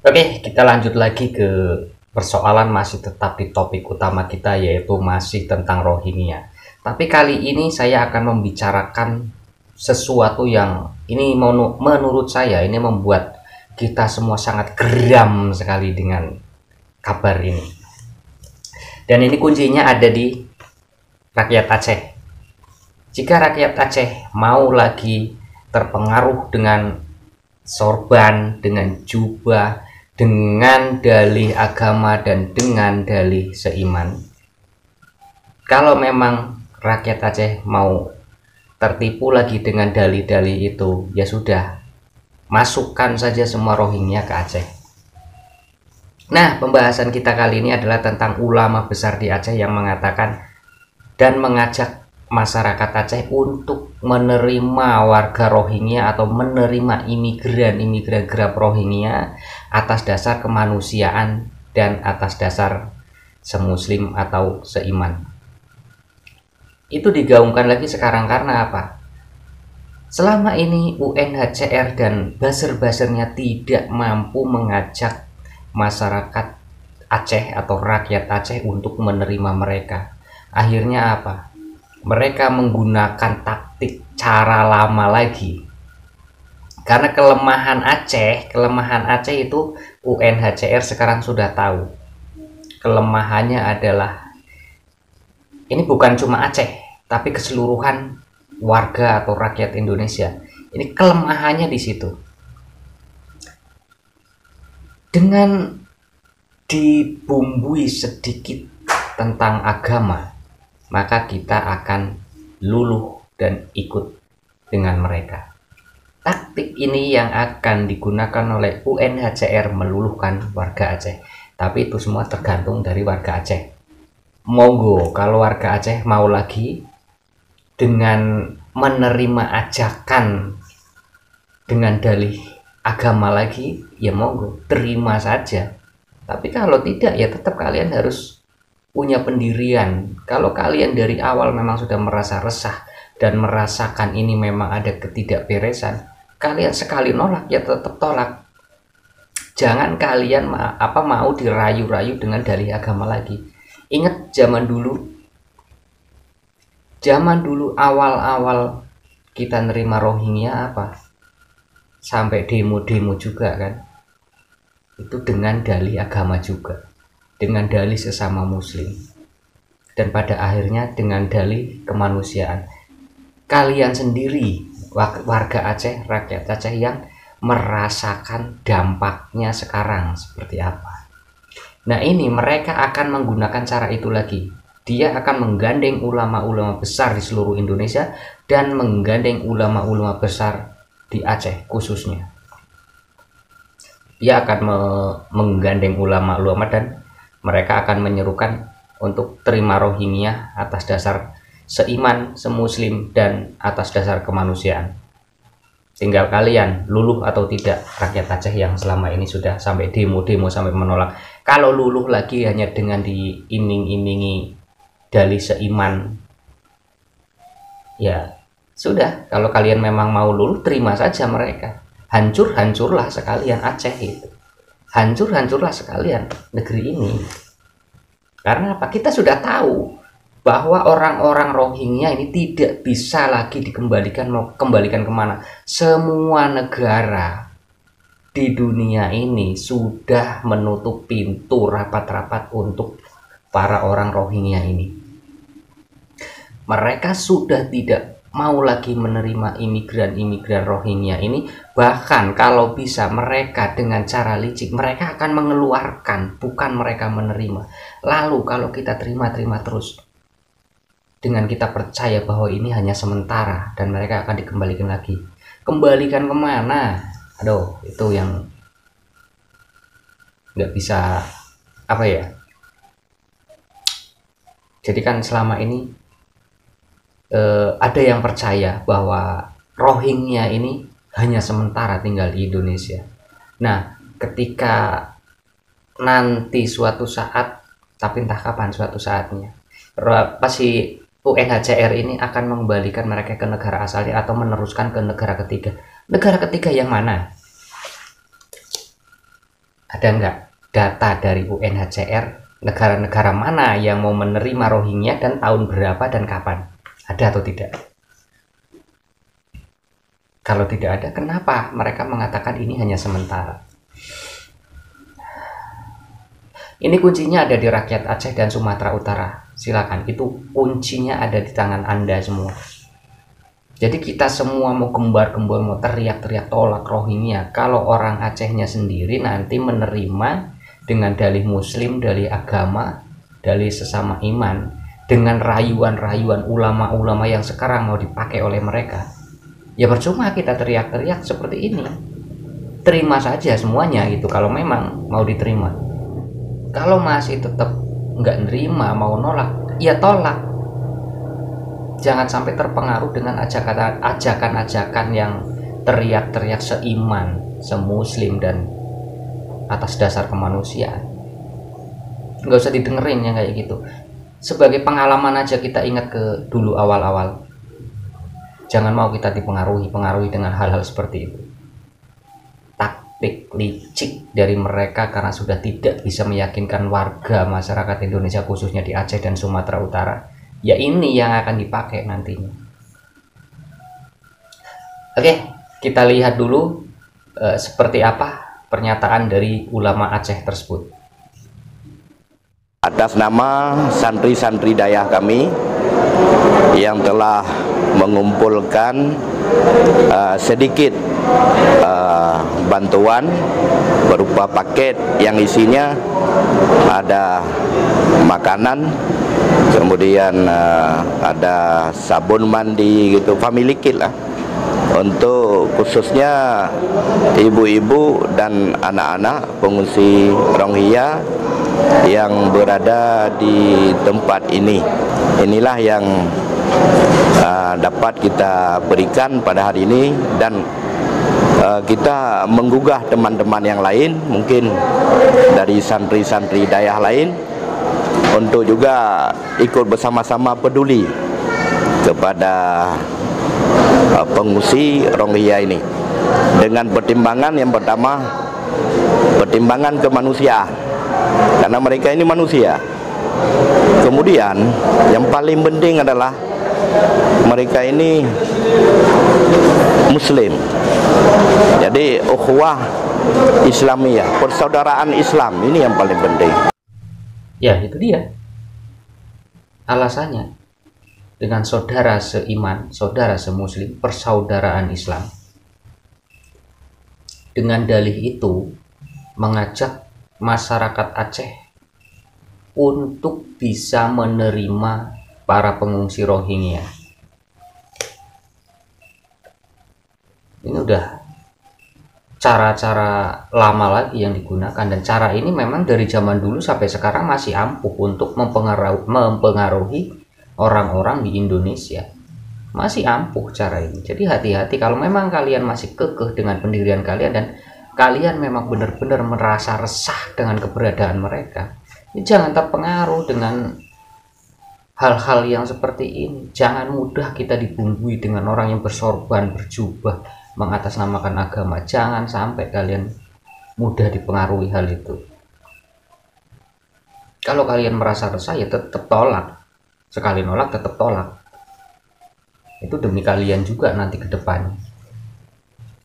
Oke, kita lanjut lagi ke persoalan masih tetap di topik utama kita yaitu masih tentang Rohingya. Tapi kali ini saya akan membicarakan sesuatu yang ini menurut saya ini membuat kita semua sangat geram sekali dengan kabar ini. Dan ini kuncinya ada di rakyat Aceh. Jika rakyat Aceh mau lagi terpengaruh dengan sorban, dengan jubah, dengan dalih agama dan dengan dalih seiman. Kalau memang rakyat Aceh mau tertipu lagi dengan dalih-dalih itu, ya sudah, masukkan saja semua Rohingya ke Aceh. Nah, pembahasan kita kali ini adalah tentang ulama besar di Aceh yang mengatakan dan mengajak masyarakat Aceh untuk menerima warga Rohingya atau menerima imigran Grab Rohingya atas dasar kemanusiaan dan atas dasar semuslim atau seiman. Itu digaungkan lagi sekarang karena apa? Selama ini UNHCR dan buzzer-buzzernya tidak mampu mengajak masyarakat Aceh atau rakyat Aceh untuk menerima mereka. Akhirnya apa? Mereka menggunakan taktik cara lama lagi. Karena kelemahan Aceh itu UNHCR sekarang sudah tahu. Kelemahannya adalah ini bukan cuma Aceh, tapi keseluruhan warga atau rakyat Indonesia. Ini kelemahannya di situ. Dengan dibumbui sedikit tentang agama, maka kita akan luluh dan ikut dengan mereka. Taktik ini yang akan digunakan oleh UNHCR meluluhkan warga Aceh. Tapi itu semua tergantung dari warga Aceh. Monggo kalau warga Aceh mau lagi dengan menerima ajakan dengan dalih agama lagi, ya monggo, terima saja. Tapi kalau tidak, ya tetap kalian harus punya pendirian. Kalau kalian dari awal memang sudah merasa resah dan merasakan ini memang ada ketidakberesan, kalian sekali nolak ya tetap tolak. Jangan kalian mau dirayu-rayu dengan dalih agama lagi. Ingat zaman dulu awal-awal kita nerima Rohingya apa? Sampai demo-demo juga kan. Itu dengan dalih agama juga, dengan dalih sesama muslim, dan pada akhirnya dengan dalih kemanusiaan. Kalian sendiri warga Aceh, rakyat Aceh yang merasakan dampaknya sekarang seperti apa. Nah ini mereka akan menggunakan cara itu lagi. Dia akan menggandeng ulama-ulama besar di seluruh Indonesia dan menggandeng ulama-ulama besar di Aceh khususnya. Dia akan menggandeng ulama-ulama dan mereka akan menyerukan untuk terima Rohingya atas dasar seiman, semuslim, dan atas dasar kemanusiaan. Tinggal kalian luluh atau tidak rakyat Aceh yang selama ini sudah sampai demo-demo sampai menolak. Kalau luluh lagi hanya dengan diiming-imingi dalih seiman, ya sudah, kalau kalian memang mau luluh, terima saja mereka. Hancur-hancurlah sekalian Aceh itu. Hancur-hancurlah sekalian negeri ini. Karena apa? Kita sudah tahu bahwa orang-orang Rohingya ini tidak bisa lagi dikembalikan. Mau kembalikan kemana? Semua negara di dunia ini sudah menutup pintu rapat-rapat untuk para orang Rohingya ini. Mereka sudah tidak mau lagi menerima imigran Rohingya ini. Bahkan kalau bisa mereka dengan cara licik, mereka akan mengeluarkan, bukan mereka menerima. Lalu kalau kita terima terus, dengan kita percaya bahwa ini hanya sementara dan mereka akan dikembalikan lagi. Kembalikan kemana? Aduh, itu yang nggak bisa apa ya. Jadi kan selama ini ada yang percaya bahwa Rohingya ini hanya sementara tinggal di Indonesia. Nah, ketika nanti suatu saat, tapi entah kapan suatu saatnya, pasti UNHCR ini akan mengembalikan mereka ke negara asalnya atau meneruskan ke negara ketiga. Negara ketiga yang mana? Ada nggak data dari UNHCR negara-negara mana yang mau menerima Rohingya dan tahun berapa dan kapan? Ada atau tidak? Kalau tidak ada, kenapa mereka mengatakan ini hanya sementara? Ini kuncinya ada di rakyat Aceh dan Sumatera Utara. Silakan, itu kuncinya ada di tangan Anda semua. Jadi kita semua mau gembar-gembor, mau teriak-teriak tolak Rohingya. Kalau orang Acehnya sendiri nanti menerima dengan dalih muslim, dalih agama, dalih sesama iman, dengan rayuan-rayuan ulama-ulama yang sekarang mau dipakai oleh mereka, ya percuma kita teriak-teriak seperti ini. Terima saja semuanya gitu kalau memang mau diterima. Kalau masih tetap nggak nerima, mau nolak, ya tolak. Jangan sampai terpengaruh dengan ajakan-ajakan yang teriak-teriak seiman, semuslim, dan atas dasar kemanusiaan. Nggak usah didengerin yang kayak gitu. Sebagai pengalaman aja kita ingat ke dulu awal-awal. Jangan mau kita dipengaruhi dengan hal-hal seperti itu. Taktik licik dari mereka karena sudah tidak bisa meyakinkan warga masyarakat Indonesia khususnya di Aceh dan Sumatera Utara. Ya ini yang akan dipakai nantinya. Oke, kita lihat dulu seperti apa pernyataan dari ulama Aceh tersebut. Atas nama santri-santri dayah kami yang telah mengumpulkan sedikit bantuan berupa paket yang isinya ada makanan, kemudian ada sabun mandi gitu, family kit lah, untuk khususnya ibu-ibu dan anak-anak pengungsi Rohingya yang berada di tempat ini. Inilah yang dapat kita berikan pada hari ini, dan kita menggugah teman-teman yang lain, mungkin dari santri-santri dayah lain, untuk juga ikut bersama-sama peduli kepada pengungsi Rohingya ini, dengan pertimbangan yang pertama, pertimbangan kemanusiaan, karena mereka ini manusia. Kemudian yang paling penting adalah mereka ini Muslim. Jadi ukhuwah Islamiyah, persaudaraan Islam, ini yang paling penting. Ya itu dia alasannya. Dengan saudara seiman, saudara semuslim, persaudaraan Islam. Dengan dalih itu mengajak masyarakat Aceh untuk bisa menerima para pengungsi Rohingya. Ini udah cara-cara lama lagi yang digunakan, dan cara ini memang dari zaman dulu sampai sekarang masih ampuh untuk mempengaruhi orang-orang di Indonesia. Masih ampuh cara ini. Jadi hati-hati kalau memang kalian masih kekeh dengan pendirian kalian dan kalian memang benar-benar merasa resah dengan keberadaan mereka, jangan terpengaruh dengan hal-hal yang seperti ini. Jangan mudah kita dibumbui dengan orang yang bersorban, berjubah, mengatasnamakan agama. Jangan sampai kalian mudah dipengaruhi hal itu. Kalau kalian merasa resah, ya tetap tolak. Sekali nolak, tetap tolak. Itu demi kalian juga nanti ke depannya.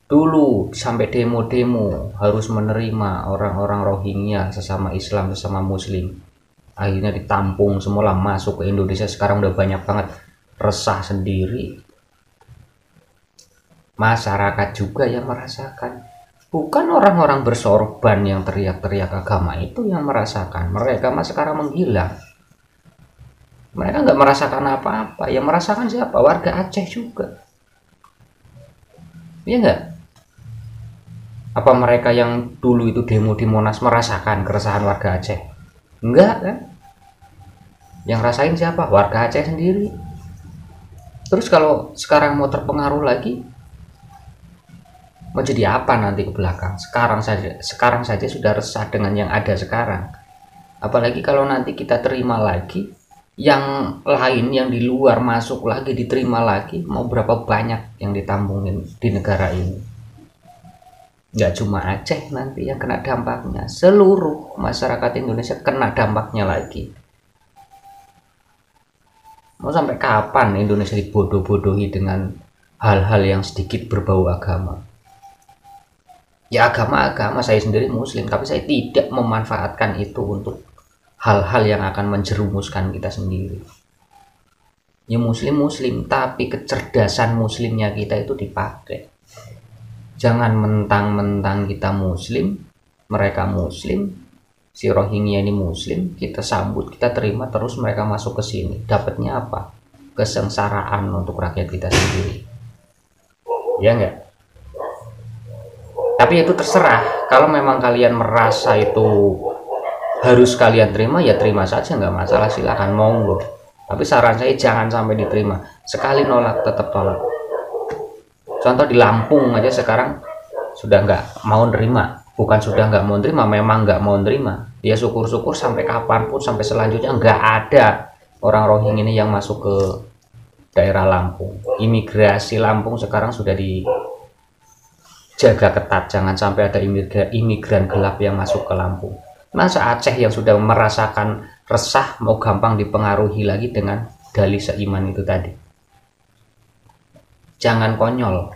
Dulu sampai demo-demo harus menerima orang-orang Rohingya, sesama Islam, sesama Muslim. Akhirnya ditampung semula masuk ke Indonesia. Sekarang udah banyak banget. Resah sendiri. Masyarakat juga yang merasakan. Bukan orang-orang bersorban yang teriak-teriak agama itu yang merasakan. Mereka mah sekarang menghilang. Mereka nggak merasakan apa-apa. Yang merasakan siapa? Warga Aceh juga. Iya nggak? Apa mereka yang dulu itu demo di Monas merasakan keresahan warga Aceh? Enggak kan? Yang rasain siapa? Warga Aceh sendiri. Terus kalau sekarang mau terpengaruh lagi, mau jadi apa nanti ke belakang? Sekarang saja sudah resah dengan yang ada sekarang. Apalagi kalau nanti kita terima lagi, yang lain yang di luar masuk lagi, diterima lagi, mau berapa banyak yang ditampungin di negara ini? Nggak cuma Aceh nanti yang kena dampaknya, seluruh masyarakat Indonesia kena dampaknya lagi. Mau sampai kapan Indonesia dibodoh-bodohi dengan hal-hal yang sedikit berbau agama? Ya agama saya sendiri muslim, tapi saya tidak memanfaatkan itu untuk hal-hal yang akan menjerumuskan kita sendiri. Ya muslim, tapi kecerdasan muslimnya kita itu dipakai. Jangan mentang-mentang kita muslim, mereka muslim, si Rohingya ini muslim, kita sambut, kita terima, terus mereka masuk ke sini. Dapatnya apa? Kesengsaraan untuk rakyat kita sendiri. Ya enggak? Tapi itu terserah. Kalau memang kalian merasa itu harus kalian terima, ya terima saja, nggak masalah, silahkan, monggo. Tapi saran saya jangan sampai diterima. Sekali nolak tetap tolak. Contoh di Lampung aja sekarang sudah nggak mau nerima. Bukan sudah nggak mau nerima, memang nggak mau nerima. Ya syukur-syukur sampai kapanpun, sampai selanjutnya nggak ada orang Rohingya ini yang masuk ke daerah Lampung. Imigrasi Lampung sekarang sudah dijaga ketat, jangan sampai ada imigran gelap yang masuk ke Lampung. Masa Aceh yang sudah merasakan resah mau gampang dipengaruhi lagi dengan dalih seiman itu tadi? Jangan konyol.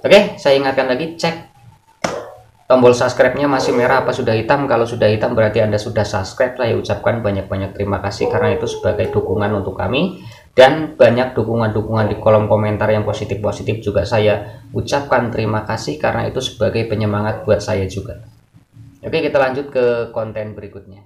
Oke, saya ingatkan lagi, cek tombol subscribe-nya masih merah apa sudah hitam. Kalau sudah hitam berarti Anda sudah subscribe. Saya ucapkan banyak-banyak terima kasih karena itu sebagai dukungan untuk kami. Dan banyak dukungan-dukungan di kolom komentar yang positif-positif juga saya ucapkan terima kasih karena itu sebagai penyemangat buat saya juga. Oke, kita lanjut ke konten berikutnya.